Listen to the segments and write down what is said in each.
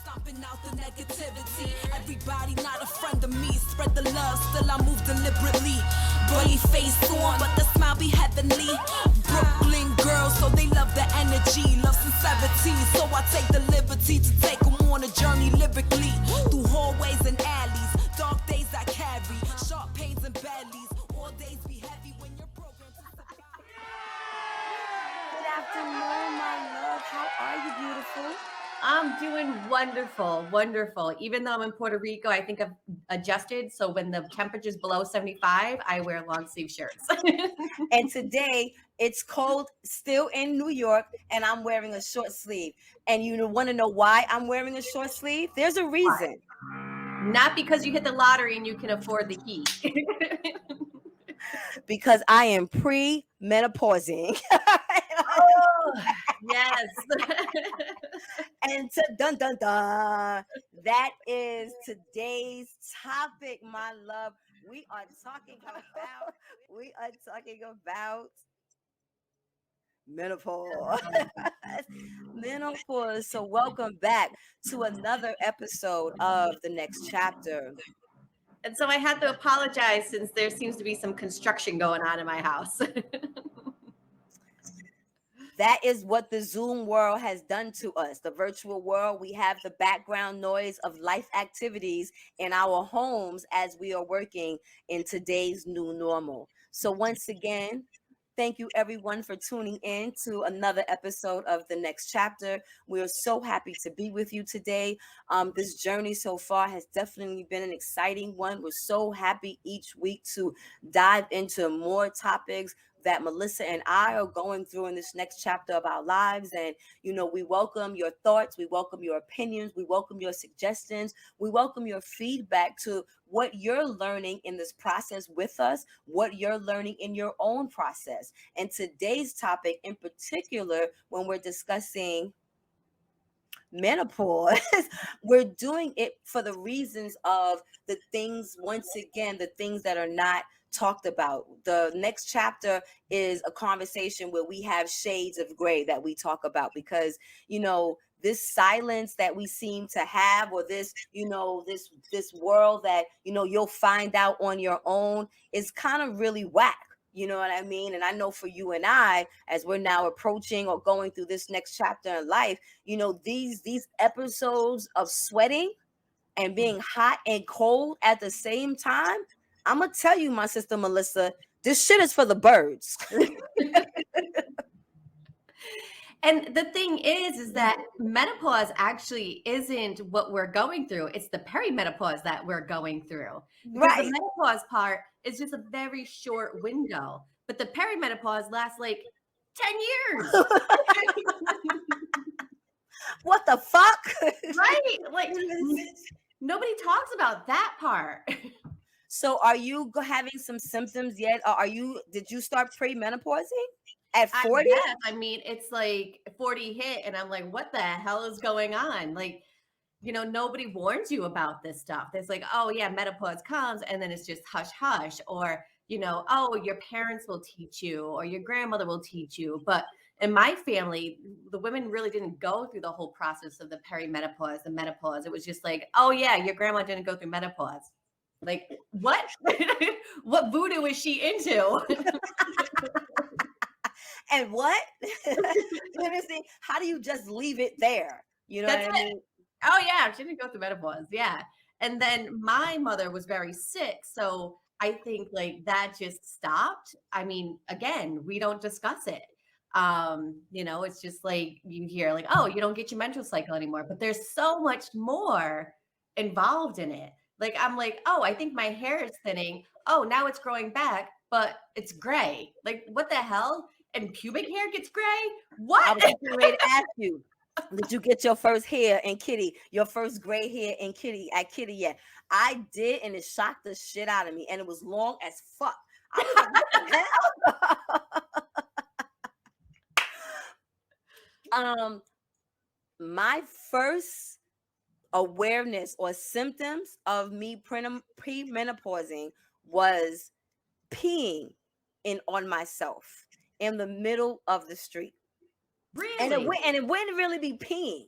Stomping out the negativity. Everybody not a friend of me. Spread the love, still I move deliberately. Bully face on, but the smile be heavenly. Brooklyn girls, so they love the energy. Love sincerity, so I take the liberty to take them on a journey lyrically. Through hallways and alleys, dark days I carry. Sharp pains and bellies, all days be heavy when you're programmed to survive. Good afternoon, my love. How are you, beautiful? I'm doing wonderful, wonderful. Even though I'm in Puerto Rico, I think I've adjusted. So when the temperature's below 75, I wear long sleeve shirts. And today it's cold still in New York, and I'm wearing a short sleeve. And you want to know why I'm wearing a short sleeve? There's a reason. Not because you hit the lottery and you can afford the heat. Because I am pre-menopausing. Oh, yes. And dun dun dun, that is today's topic, my love. We are talking about menopause. Menopause. So welcome back to another episode of The Next Chapter. And so I had to apologize since there seems to be some construction going on in my house. That is what the Zoom world has done to us. The virtual world, we have the background noise of life activities in our homes as we are working in today's new normal. So once again, thank you everyone for tuning in to another episode of The Next Chapter. We are so happy to be with you today. This journey so far has definitely been an exciting one. We're so happy each week to dive into more topics that Melissa and I are going through in this next chapter of our lives. And, we welcome your thoughts. We welcome your opinions. We welcome your suggestions. We welcome your feedback to what you're learning in this process with us, what you're learning in your own process. And today's topic in particular, when we're discussing menopause, we're doing it for the reasons of the things, once again, the things that are not talked about. The next chapter is a conversation where we have shades of gray that we talk about, because this silence that we seem to have, or this this world that you'll find out on your own, is kind of really whack. You know what I mean? And I know for you and I, as we're now approaching or going through this next chapter in life, these episodes of sweating and being hot and cold at the same time, I'm going to tell you, my sister Melissa, this shit is for the birds. And the thing is that menopause actually isn't what we're going through. It's the perimenopause that we're going through. Because Right. the menopause part is just a very short window. But the perimenopause lasts like 10 years. What the fuck? Right? Like, nobody talks about that part. So are you having some symptoms yet? Or did you start premenopausing at 40? Yes. I mean, it's like 40 hit and I'm like, what the hell is going on? Like, nobody warns you about this stuff. There's like, oh yeah, menopause comes and then it's just hush hush, or, oh, your parents will teach you or your grandmother will teach you. But in my family, the women really didn't go through the whole process of the perimenopause, the menopause. It was just like, oh yeah, your grandma didn't go through menopause. Like, what? What voodoo is she into? And what? How do you just leave it there? You know That's what I it. mean? Oh yeah, she didn't go through menopause. Yeah. And then my mother was very sick. So I think like that just stopped. I mean, again, we don't discuss it. It's just like you hear like, oh, you don't get your menstrual cycle anymore. But there's so much more involved in it. Like I'm like, oh, I think my hair is thinning. Oh, now it's growing back, but it's gray. Like, what the hell? And pubic hair gets gray? What? I was getting ready to ask you, did you get your first hair in Kitty, your first gray hair in Kitty at Kitty yet? I did, and it shocked the shit out of me, and it was long as fuck. I was like, what the hell? My first awareness or symptoms of me premenopausing was peeing on myself in the middle of the street. Really? And it wouldn't really be peeing.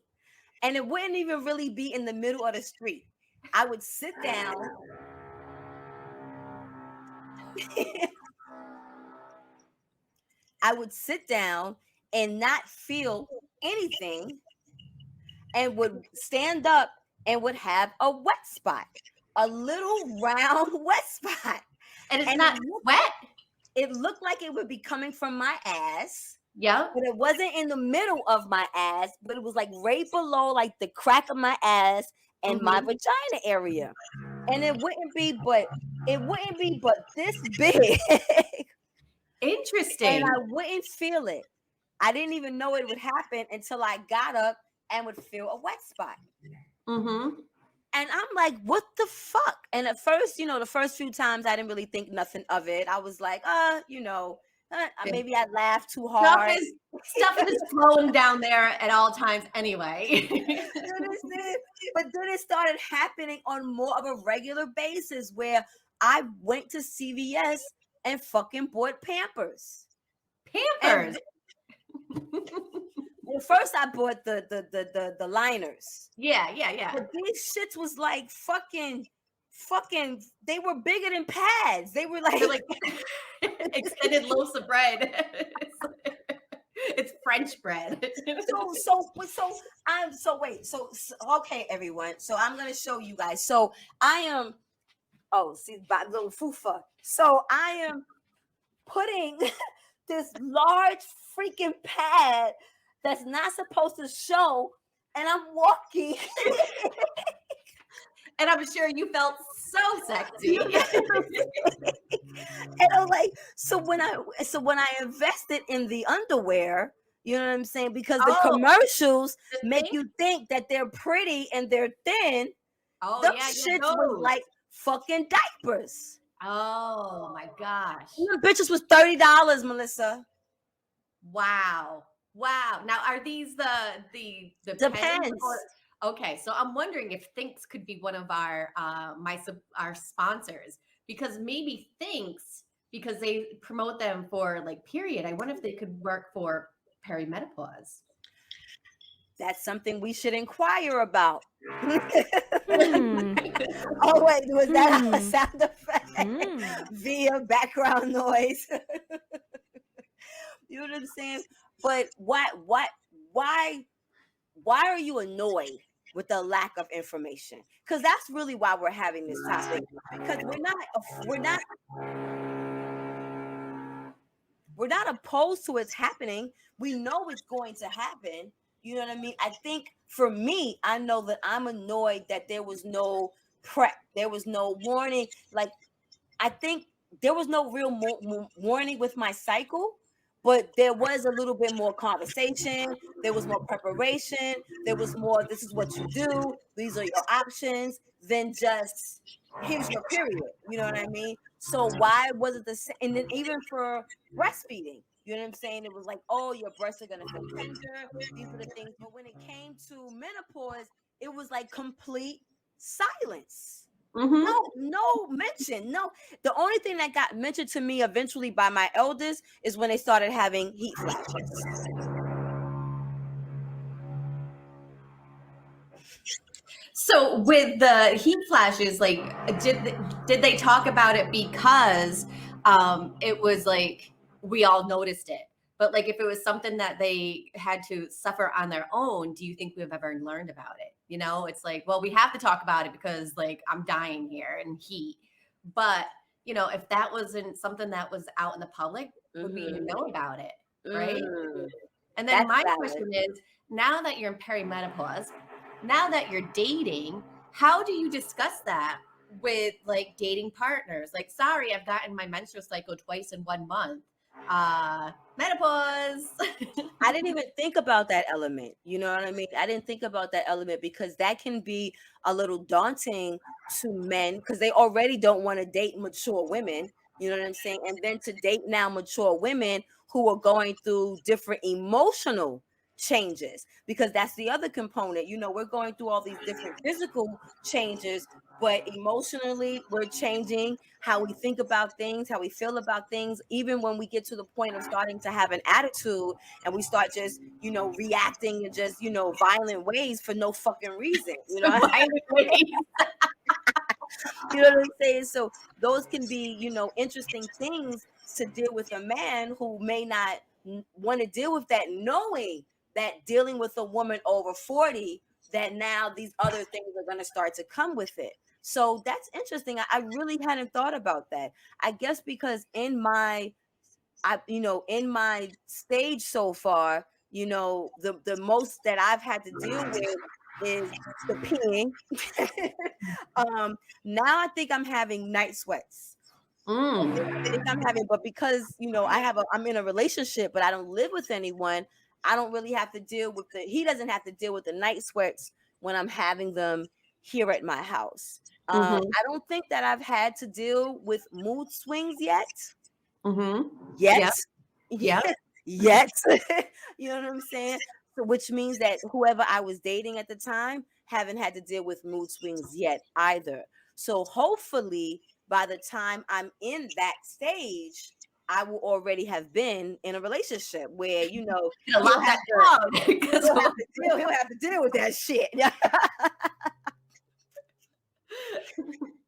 And it wouldn't even really be in the middle of the street. I would sit down. I would sit down and not feel anything, and would stand up and would have a wet spot, a little round wet spot. And it's And not wet. it looked like it would be coming from my ass. Yep. But it wasn't in the middle of my ass, but it was like right below like the crack of my ass and my vagina area. And it wouldn't be but this big. Interesting. And I wouldn't feel it. I didn't even know it would happen until I got up and would feel a wet spot. And I'm like, what the fuck? And at first, the first few times I didn't really think nothing of it. I was like, maybe I laughed too hard. Stuff is flowing down there at all times anyway. But then it started happening on more of a regular basis, where I went to CVS and fucking bought Pampers. Pampers. Well, first I bought the liners. Yeah. But these shits was like fucking. They were bigger than pads. They were like extended loaves of bread. It's French bread. Okay, everyone. So I'm gonna show you guys. So I am. Oh, see, by little fufa. So I am putting this large freaking pad that's not supposed to show, and I'm walking. And I'm sure you felt so sexy. And I'm like, so when I invested in the underwear, you know what I'm saying? Because the commercials make you think that they're pretty and they're thin. Oh, those yeah, shits was like fucking diapers. Oh my gosh. Them bitches was $30, Melissa. Wow. Now, are these the Depends. Okay, so I'm wondering if Thinks could be one of our sponsors, because maybe Thinks, because they promote them for like period. I wonder if they could work for perimenopause. That's something we should inquire about. Oh wait, was that a sound effect via background noise? You know what I'm saying? But why are you annoyed with the lack of information? Because that's really why we're having this topic. Because we're not opposed to it happening. We know it's going to happen. You know what I mean? I think for me, I know that I'm annoyed that there was no prep. There was no warning. Like, I think there was no real warning with my cycle, but there was a little bit more conversation. There was more preparation. There was more, this is what you do. These are your options, than just, here's your period. You know what I mean? So why was it the same? And then even for breastfeeding, you know what I'm saying? It was like, oh, your breasts are going to feel tender. These are the things. But when it came to menopause, it was like complete silence. No mention. No. The only thing that got mentioned to me eventually by my eldest is when they started having heat flashes. So with the heat flashes, like, did they talk about it because it was like we all noticed it? But like, if it was something that they had to suffer on their own, do you think we've ever learned about it? You know, it's like, well, we have to talk about it because like I'm dying here in heat. But you know, if that wasn't something that was out in the public, would we even know about it? Right. And then my question is, now that you're in perimenopause, now that you're dating, how do you discuss that with like dating partners? Like, sorry, I've gotten my menstrual cycle twice in 1 month. Menopause. I didn't even think about that element. You know what I mean? I didn't think about that element because that can be a little daunting to men because they already don't want to date mature women. You know what I'm saying? And then to date now mature women who are going through different emotional changes, because that's the other component. You know, we're going through all these different physical changes, but emotionally we're changing how we think about things, how we feel about things, even when we get to the point of starting to have an attitude and we start just, you know, reacting in just, you know, violent ways for no fucking reason, you know. Violent ways. You know what I'm saying? So those can be, you know, interesting things to deal with a man who may not want to deal with that, knowing that dealing with a woman over 40, that now these other things are going to start to come with it. So that's interesting. I really hadn't thought about that. I guess because in my, you know, in my stage so far, you know, the most that I've had to deal with is the peeing. Now I think I'm having night sweats. I think I'm having, but because, you know, I'm in a relationship, but I don't live with anyone. I don't really have to deal with he doesn't have to deal with the night sweats when I'm having them here at my house. Mm-hmm. I don't think that I've had to deal with mood swings yet. Mm-hmm. Yet. Yep. Yet. You know what I'm saying? So, which means that whoever I was dating at the time haven't had to deal with mood swings yet either. So hopefully by the time I'm in that stage, I will already have been in a relationship where, you know, Gonna lock that dog. he'll have to deal with that shit.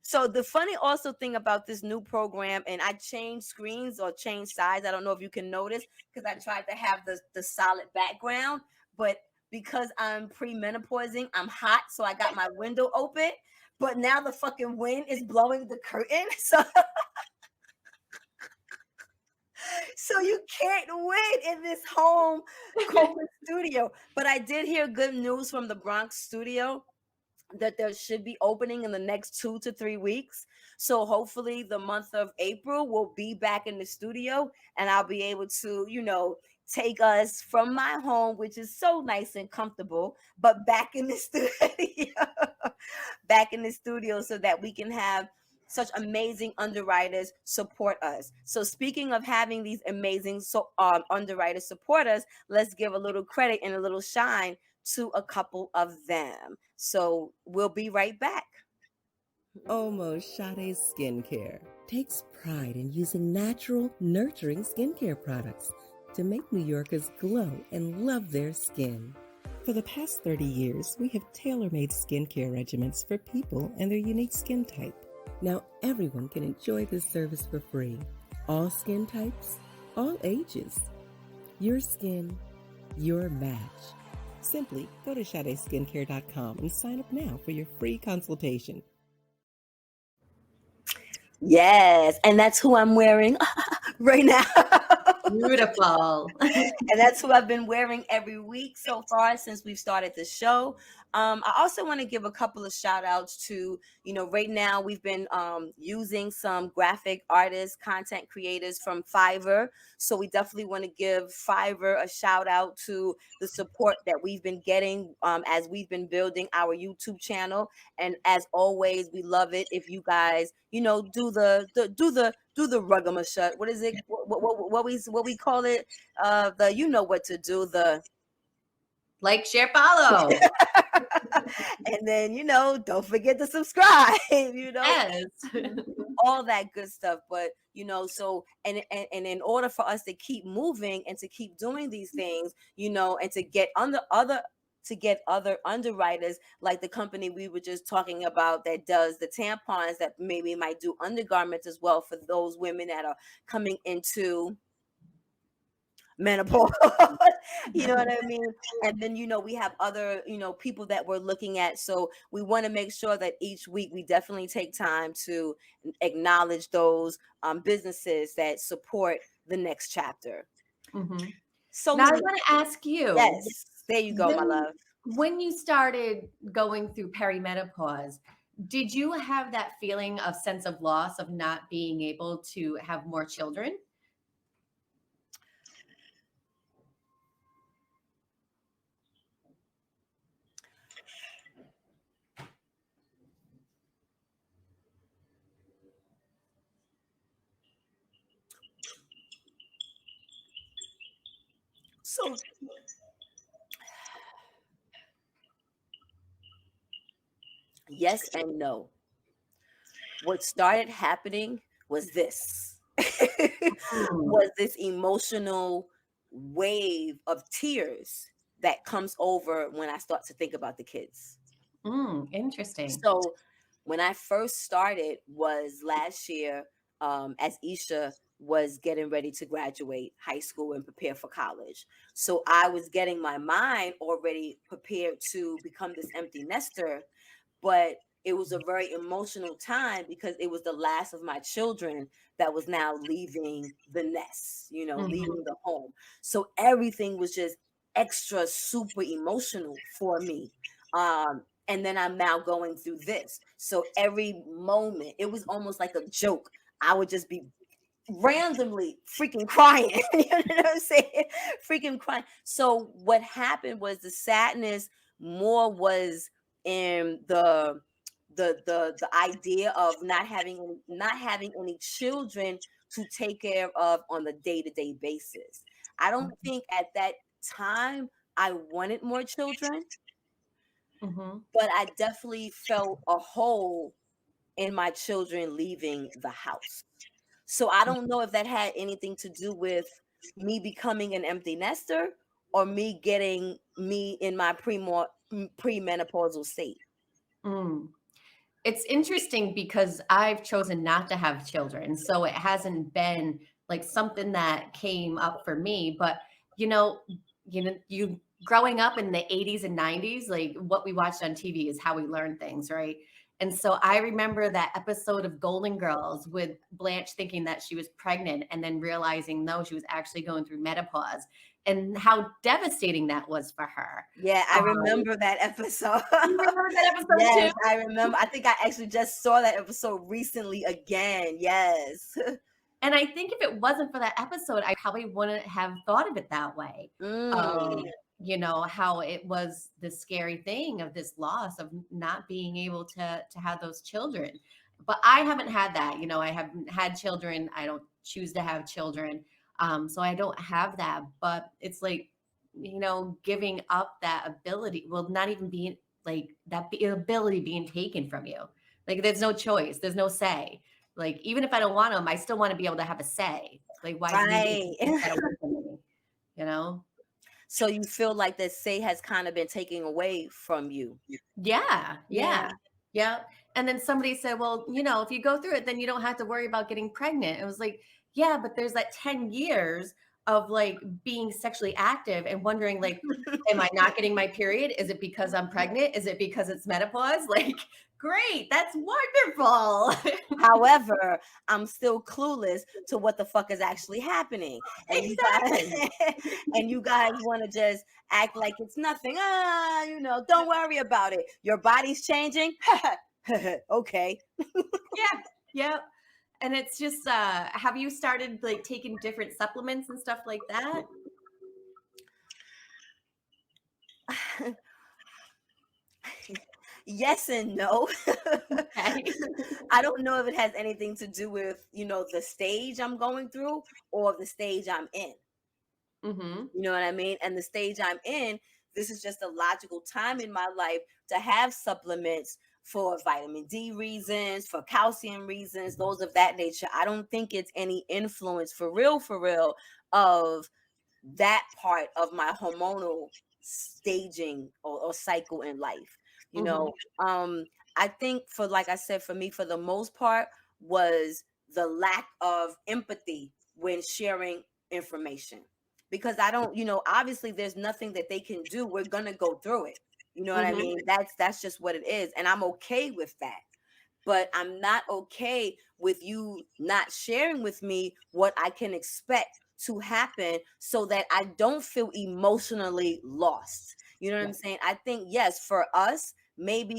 So the funny also thing about this new program, and I changed screens or changed sides. I don't know if you can notice, because I tried to have the solid background, but because I'm premenopausing, I'm hot, so I got my window open. But now the fucking wind is blowing the curtain, so you can't win in this home COVID studio. But I did hear good news from the Bronx studio that there should be opening in the next 2 to 3 weeks. So hopefully the month of April we'll be back in the studio and I'll be able to, you know, take us from my home, which is so nice and comfortable, but back in the studio, back in the studio, so that we can have such amazing underwriters support us. So speaking of having these amazing underwriters support us, let's give a little credit and a little shine to a couple of them. So we'll be right back. Almost Sade Skincare takes pride in using natural, nurturing skincare products to make New Yorkers glow and love their skin. For the past 30 years, we have tailor-made skincare regimens for people and their unique skin type. Now everyone can enjoy this service for free. All skin types, all ages. Your skin, your match. Simply go to SadeSkincare.com and sign up now for your free consultation. Yes, and that's who I'm wearing right now. Beautiful. And that's who I've been wearing every week so far since we've started the show. I also want to give a couple of shout outs to, you know, right now we've been using some graphic artists, content creators from Fiverr. So we definitely want to give Fiverr a shout out to the support that we've been getting as we've been building our YouTube channel. And as always, we love it if you guys, you know, do the ruggamushut. What is it? What we call it? The, you know what to do, the Like, share, follow. and then, you know, don't forget to subscribe, you know. Yes. All that good stuff. But, you know, so and in order for us to keep moving and to keep doing these things, you know, and to get other underwriters, like the company we were just talking about that does the tampons, that maybe might do undergarments as well for those women that are coming into menopause. You know what I mean? And then, you know, we have other, you know, people that we're looking at. So we want to make sure that each week we definitely take time to acknowledge those businesses that support the next chapter. Mm-hmm. So now I want to ask you. Yes, there you go, my love. When you started going through perimenopause, did you have that feeling of sense of loss of not being able to have more children? So Yes and no. What started happening was this. Mm, Was this emotional wave of tears that comes over when I start to think about the kids. interesting. So when I first started was last year, as Isha was getting ready to graduate high school and prepare for college. So I was getting my mind already prepared to become this empty nester, but it was a very emotional time because it was the last of my children that was now leaving the nest, Mhm. leaving the home. So everything was just extra super emotional for me. And then I'm now going through this. So every moment, it was almost like a joke. I would just be randomly freaking crying. You know what I'm saying? Freaking crying. So what happened was the sadness more was in the idea of not having any children to take care of on the day-to-day basis. I don't think at that time I wanted more children, Mhm. but I definitely felt a hole in my children leaving the house. So I don't know if that had anything to do with me becoming an empty nester or me getting me in my premenopausal state. Mm. It's interesting because I've chosen not to have children, so it hasn't been like something that came up for me. But you know, you growing up in the 80s and 90s, like what we watched on TV is how we learn things, right? And so I remember that episode of Golden Girls with Blanche thinking that she was pregnant and then realizing no, she was actually going through menopause and how devastating that was for her. Yeah, I Um, remember that episode. you remember that episode too? Yes, I remember. I think I actually just saw that episode recently again. Yes. And I think if it wasn't for that episode, I probably wouldn't have thought of it that way. Mm. Um, how it was the scary thing of this loss of not being able to have those children. But I haven't had that. I haven't had children. I don't choose to have children. So I don't have that. But it's like, giving up that ability, well, not even being like that ability being taken from you. Like there's no choice, there's no say. Like, even if I don't want them, I still want to be able to have a say. Like, why do you get to Right. take that away from me? You know? So you feel like the say has kind of been taken away from you. Yeah, Yeah. yeah, yeah. And then somebody said, well, if you go through it, then you don't have to worry about getting pregnant. It was like, yeah, but there's that 10 years of like being sexually active and wondering, like, am I not getting my period? Is it because I'm pregnant? Is it because it's menopause? Like, great, that's wonderful. However, I'm still clueless to what the fuck is actually happening. And you Exactly. guys and you guys want to just act like it's nothing. Don't worry about it. Your body's changing. Okay. Yeah. Yeah. And it's just have you started like taking different supplements and stuff like that? Yes and no. Okay. I don't know if it has anything to do with, the stage I'm going through or the stage I'm in. Mhm. You know what I mean? And the stage I'm in, this is just a logical time in my life to have supplements for vitamin D reasons, for calcium reasons, those of that nature. I don't think it's any influence for real, of that part of my hormonal staging or cycle in life. You Mhm. know, I think for like I said, for me, for the most part, was the lack of empathy when sharing information. Because I don't, obviously there's nothing that they can do. We're gonna go through it. You know what I Mhm. mean? That's just what it is. And I'm okay with that, but I'm not okay with you not sharing with me what I can expect to happen so that I don't feel emotionally lost. You know what I'm Right. saying? I think, yes, for us, maybe,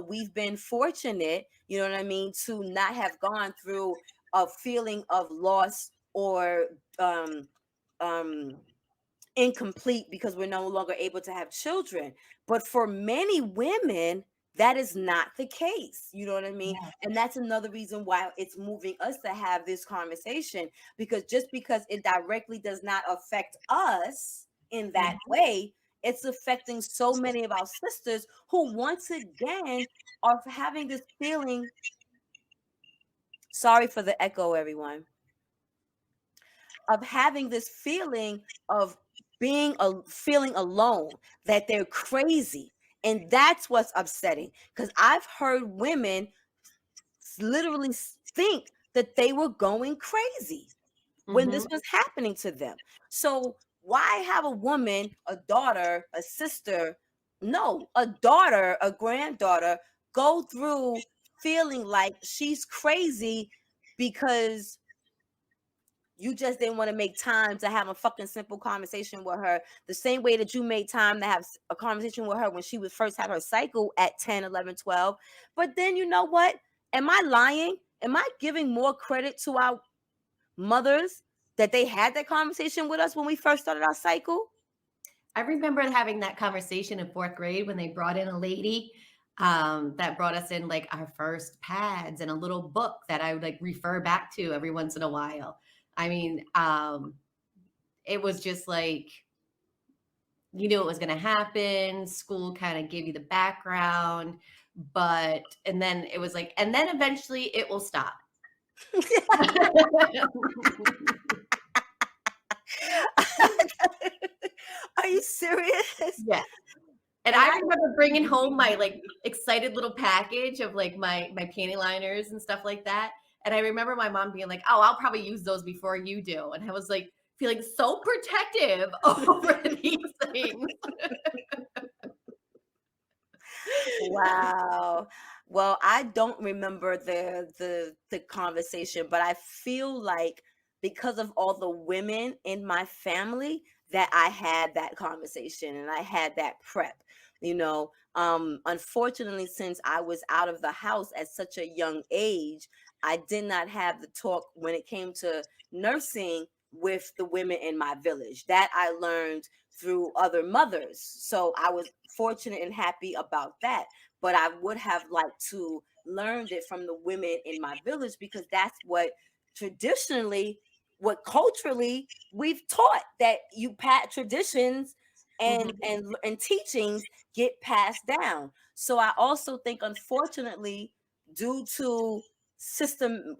we've been fortunate, you know what I mean, to not have gone through a feeling of loss or um, um, incomplete because we're no longer able to have children. But for many women, that is not the case. You know what I mean? Yeah. And that's another reason why it's moving us to have this conversation, because just because it directly does not affect us in that Mhm. way, it's affecting so many of our sisters who once again are having this feeling. Sorry for the echo, everyone. Of having this feeling of feeling alone, that they're crazy. And that's what's upsetting, because I've heard women literally think that they were going crazy when this was happening to them. So why have a woman, a daughter, a sister, no, a daughter, a granddaughter, go through feeling like she's crazy because you just didn't want to make time to have a fucking simple conversation with her, the same way that you made time to have a conversation with her when she would first have her cycle at 10, 11, 12. But then, you know what? Am I lying? Am I giving more credit to our mothers that they had that conversation with us when we first started our cycle? I remember having that conversation in 4th grade when they brought in a lady that brought us in like our first pads and a little book that I would like refer back to every once in a while. I mean, it was just like, you knew it was going to happen. School kind of gave you the background, and then it was like, and then eventually it will stop. Are you serious? Yeah. And I remember bringing home my like excited little package of like my panty liners and stuff like that. And I remember my mom being like, "Oh, I'll probably use those before you do." And I was like feeling so protective over these things. Wow. Well, I don't remember the conversation, but I feel like because of all the women in my family that I had that conversation and I had that prep, you know. Unfortunately, since I was out of the house at such a young age, I did not have the talk when it came to nursing with the women in my village. That I learned through other mothers. So I was fortunate and happy about that. But I would have liked to learned it from the women in my village, because that's what traditionally, what culturally we've taught, that you pat traditions and teachings get passed down. So I also think, unfortunately, due to systematic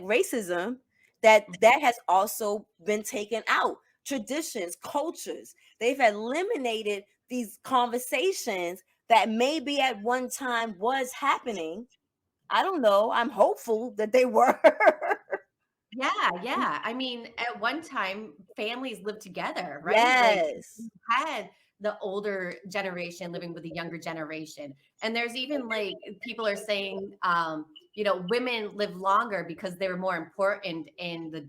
racism, that has also been taken out. Traditions, cultures, they've eliminated these conversations that maybe at one time was happening. I don't know. I'm hopeful that they were. Yeah. I mean, at one time, families lived together, right? Like Yes. you had the older generation living with the younger generation. And there's even like people are saying, women live longer because they were more important in the,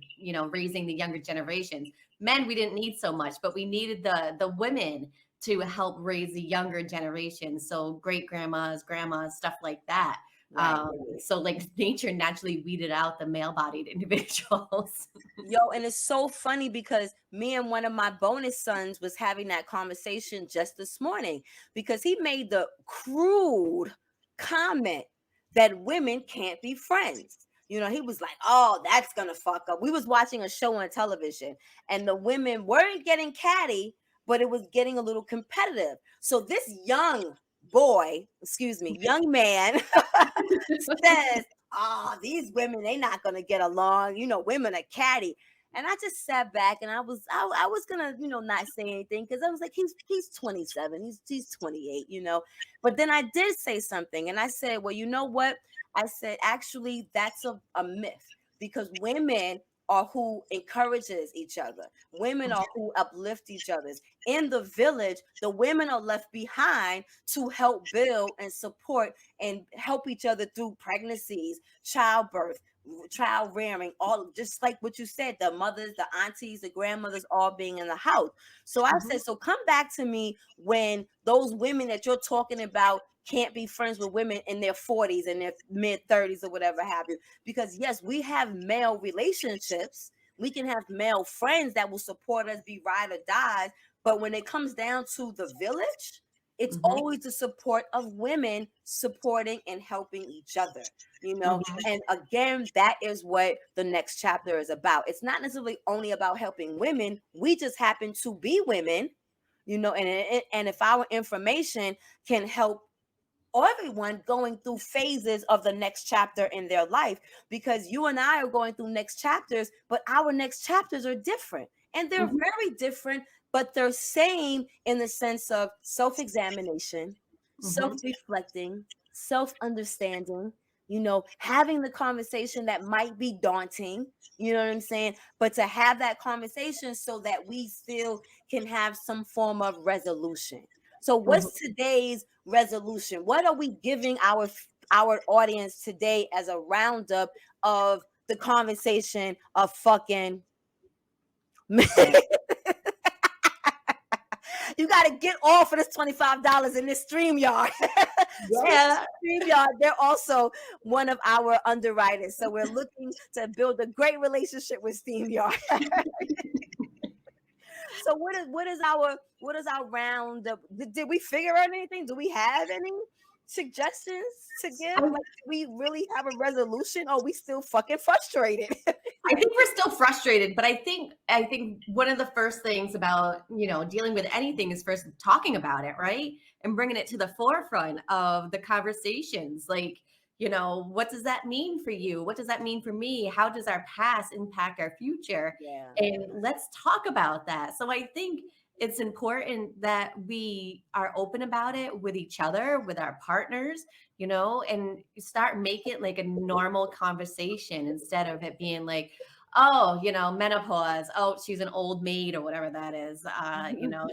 raising the younger generations. Men, we didn't need so much, but we needed the women to help raise the younger generation. So great grandmas, grandmas, stuff like that. Right. So like nature naturally weeded out the male-bodied individuals. Yo, and it's so funny because me and one of my bonus sons was having that conversation just this morning, because he made the crude comment that women can't be friends. You know, he was like, "Oh, that's gonna fuck up." We was watching a show on television, and the women weren't getting catty, but it was getting a little competitive. So this young boy, excuse me, young man says, "Oh, these women, they not gonna get along. You know, women are catty." And I just sat back and I was gonna, not say anything, because I was like, he's 27, he's 28, But then I did say something, and I said, well, you know what? I said, actually, that's a myth, because women are who encourages each other. Women are who uplift each other. In the village, the women are left behind to help build and support and help each other through pregnancies, childbirth, child rearing, all just like what you said, the mothers, the aunties, the grandmothers, all being in the house. So I said, so come back to me when those women that you're talking about can't be friends with women in their 40s and their mid 30s or whatever have you. Because yes, we have male relationships. We can have male friends that will support us, be ride or dies. But when it comes down to the village, it's always the support of women supporting and helping each other, And again, that is what the next chapter is about. It's not necessarily only about helping women. We just happen to be women, and if our information can help everyone going through phases of the next chapter in their life, because you and I are going through next chapters, but our next chapters are different, and they're very different, but they're same in the sense of self-examination, self-reflecting, self-understanding, having the conversation that might be daunting, you know what I'm saying, but to have that conversation so that we still can have some form of resolution. So what's today's resolution? What are we giving our audience today as a roundup of the conversation of fucking you got to get off of this $25 in this StreamYard. Yeah. StreamYard, they're also one of our underwriters. So we're looking to build a great relationship with StreamYard. So what is our roundup? Did we figure out anything? Do we have any suggestions to give? Like, do we really have a resolution, or are we still fucking frustrated? I think we're still frustrated, but I think one of the first things about, dealing with anything is first talking about it, right? And bringing it to the forefront of the conversations. Like, what does that mean for you? What does that mean for me? How does our past impact our future? Yeah. And let's talk about that. So I think it's important that we are open about it with each other, with our partners, and start make it like a normal conversation instead of it being like, oh, menopause. Oh, she's an old maid or whatever that is.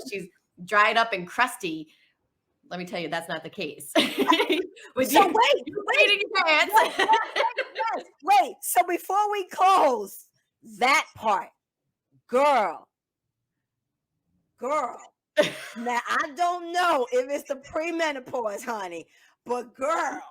She's dried up and crusty. Let me tell you, that's not the case. Wait. So before we close that part, girl. Now I don't know if it's the premenopause, honey, but girl.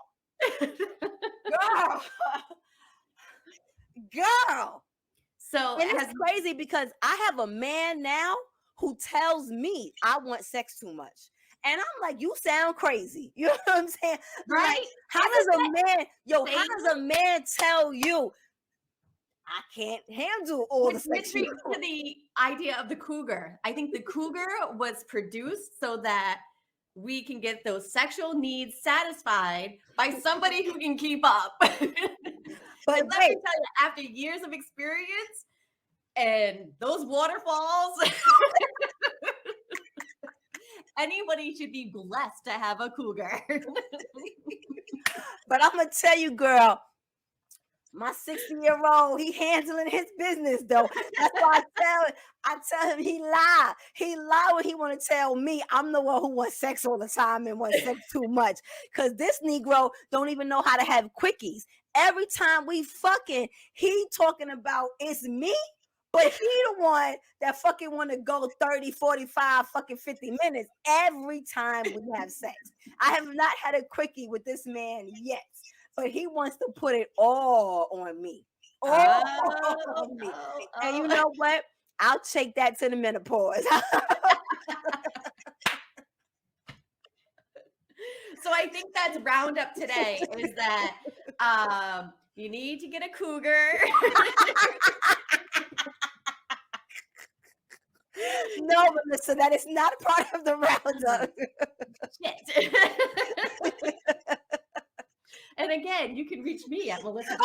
So and it's crazy because I have a man now who tells me I want sex too much. And I'm like, you sound crazy. You know what I'm saying? Right? Like, how does a man tell you I can't handle all the sex? To the idea of the cougar. I think the cougar was produced so that we can get those sexual needs satisfied by somebody who can keep up. But let me tell you, after years of experience and those waterfalls, anybody should be blessed to have a cougar. But I'm gonna tell you, girl, my 60-year-old, he handling his business though. That's why I tell him he lie. He lie when he want to tell me I'm the one who wants sex all the time and wants sex too much. Cause this Negro don't even know how to have quickies. Every time we fucking, he talking about it's me. But he the one that fucking want to go 30, 45, fucking 50 minutes every time we have sex. I have not had a quickie with this man yet, but he wants to put it all on me. On me. And you know what? I'll take that to the menopause. So I think that's roundup today is that you need to get a cougar. No, Melissa, that is not part of the roundup. Shit. And again, you can reach me at Melissa.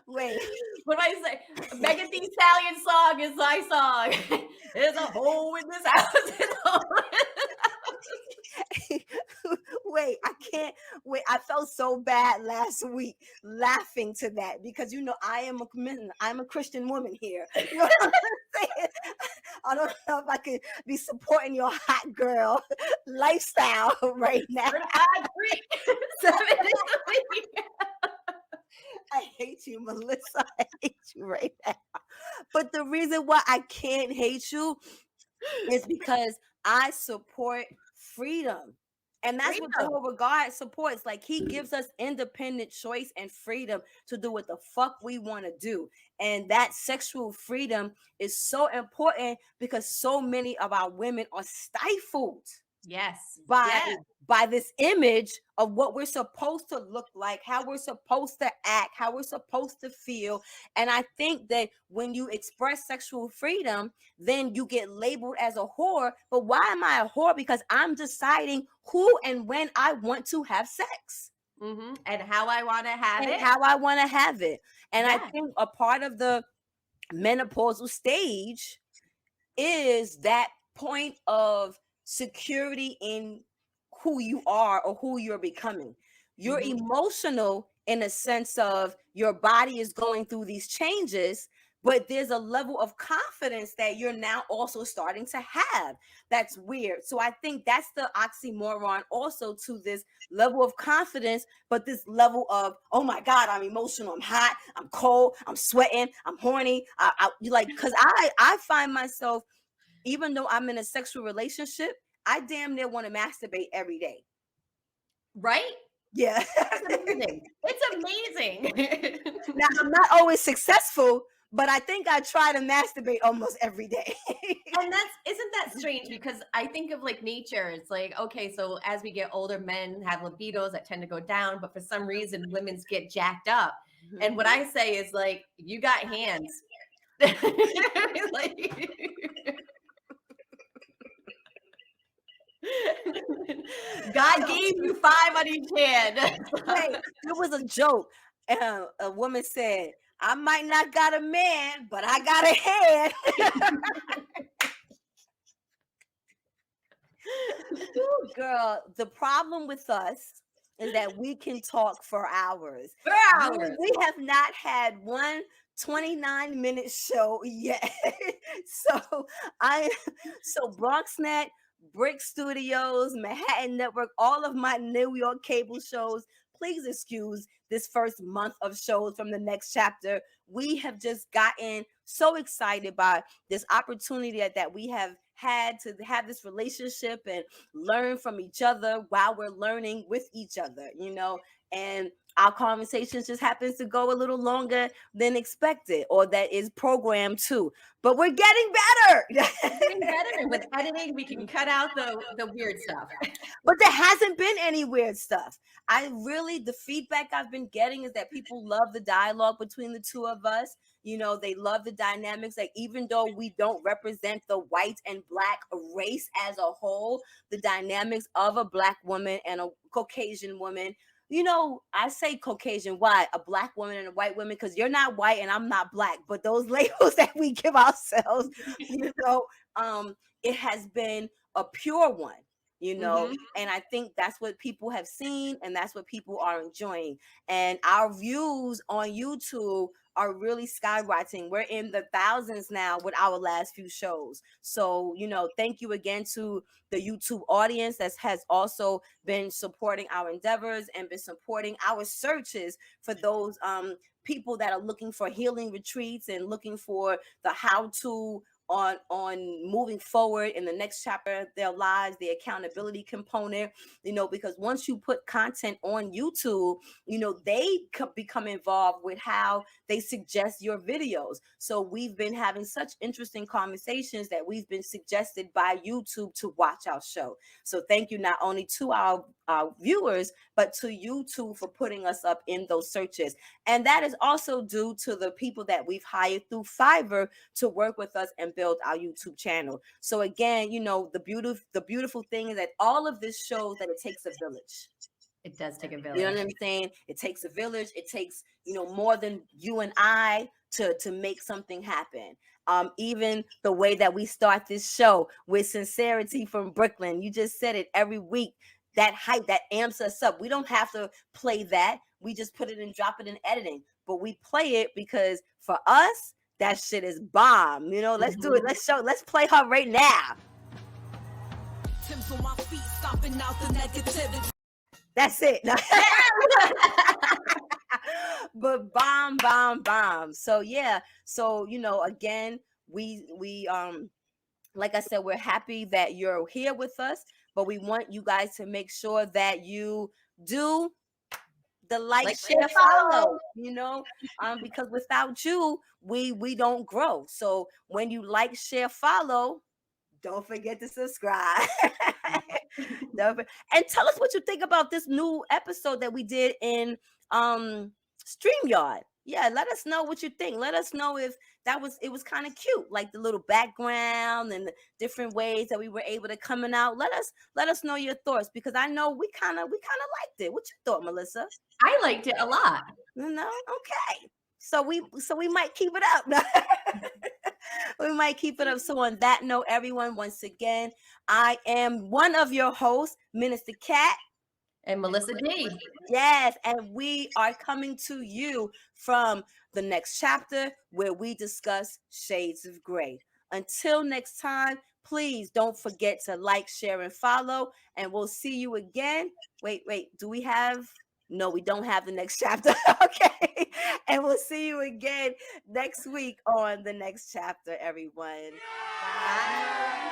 Wait. What do I say? Megan Thee Stallion song is my song. There's a hole in this house. Wait, I can't wait. I felt so bad last week laughing to that because I'm a Christian woman here. You know what I'm saying? I don't know if I could be supporting your hot girl lifestyle right now. I hate you, Melissa. I hate you right now. But the reason why I can't hate you is because I support freedom. And that's what Jehovah God supports. Like, he gives us independent choice and freedom to do what the fuck we want to do. And that sexual freedom is so important because so many of our women are stifled. Yes. by Yeah. by this image of what we're supposed to look like, how we're supposed to act, how we're supposed to feel. And I think that when you express sexual freedom, then you get labeled as a whore. But why am I a whore? Because I'm deciding who and when I want to have sex And how I want to have and it. how I want to have it. And I Yeah. think a part of the menopausal stage is that point of security in who you are or who you're becoming. You're emotional in a sense of your body is going through these changes, but there's a level of confidence that you're now also starting to have. That's weird. So I think that's the oxymoron also to this level of confidence, but this level of, oh my God, I'm emotional, I'm hot, I'm cold, I'm sweating, I'm horny. Because I find myself, even though I'm in a sexual relationship, I damn near want to masturbate every day. Right? Yeah. It's amazing. It's amazing. Now, I'm not always successful, but I think I try to masturbate almost every day. And isn't that strange? Because I think of like nature. It's like, okay, so as we get older, men have libidos that tend to go down, but for some reason, women's get jacked up. And what I say is like, you got hands. Like, God gave you 5 on each hand. Wait, it was a joke. A woman said, I might not got a man, but I got a hand. Ooh, girl, the problem with us is that we can talk for hours. For hours. We have not had one 29-minute show yet. So BronxNet, Brick Studios, Manhattan Network, all of my New York cable shows, please excuse this first month of shows from the next chapter. We have just gotten so excited by this opportunity that we have had to have this relationship and learn from each other while we're learning with each other, and our conversations just happens to go a little longer than expected, or that is programmed too. But we're getting better. Getting better, and with editing, we can cut out the weird stuff. But there hasn't been any weird stuff. The feedback I've been getting is that people love the dialogue between the two of us. They love the dynamics. Like, even though we don't represent the white and black race as a whole, the dynamics of a black woman and a Caucasian woman. I say Caucasian. Why? A black woman and a white woman, because you're not white and I'm not black. But those labels that we give ourselves, it has been a pure one. And I think that's what people have seen, and that's what people are enjoying. And our views on YouTube are really skyrocketing. We're in the thousands now with our last few shows. So, thank you again to the YouTube audience that has also been supporting our endeavors and been supporting our searches for those people that are looking for healing retreats and looking for the how-to on moving forward in the next chapter of their lives, the accountability component, because once you put content on YouTube, they become involved with how they suggest your videos. So we've been having such interesting conversations that we've been suggested by YouTube to watch our show. So thank you not only to our viewers, but to YouTube for putting us up in those searches. And that is also due to the people that we've hired through Fiverr to work with us and build our YouTube channel. So again, the beautiful thing is that all of this shows that it takes a village. It does take a village. You know what I'm saying? It takes a village. It takes, more than you and I to make something happen. Even the way that we start this show with sincerity from Brooklyn, you just said it every week. That hype that amps us up. We don't have to play that. We just put it and drop it in editing. But we play it because for us, that shit is bomb. Let's do it. Let's play her right now. Tim's on my feet, stomping out the negativity. That's it. But bomb. So yeah. So again, we like I said, we're happy that you're here with us, but we want you guys to make sure that you do the like share, follow, because without you, we don't grow. So when you like, share, follow, don't forget to subscribe. And tell us what you think about this new episode that we did in StreamYard. Yeah, let us know what you think. Let us know if it was kind of cute, like the little background and the different ways that we were able to coming out. Let us know your thoughts, because I know we kind of liked it. What you thought, Melissa? I liked it a lot. Okay. So we might keep it up. We might keep it up. So on that note, everyone, once again, I am one of your hosts, Minister Kat. And Melissa D. Yes, and we are coming to you from the next chapter, where we discuss shades of gray. Until next time, please don't forget to like, share, and follow, and we'll see you again. Wait, do we have... No, we don't have the next chapter. Okay. And we'll see you again next week on the next chapter, everyone. Bye.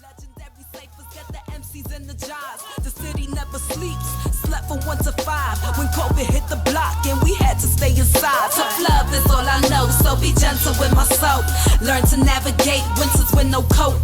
Legendary ciphers get the MCs in the jobs. The city never sleeps. Slept from 1 to 5 when COVID hit the block and we had to stay inside. Tough love is all I know, so be gentle with myself. Learn to navigate winters with no coat.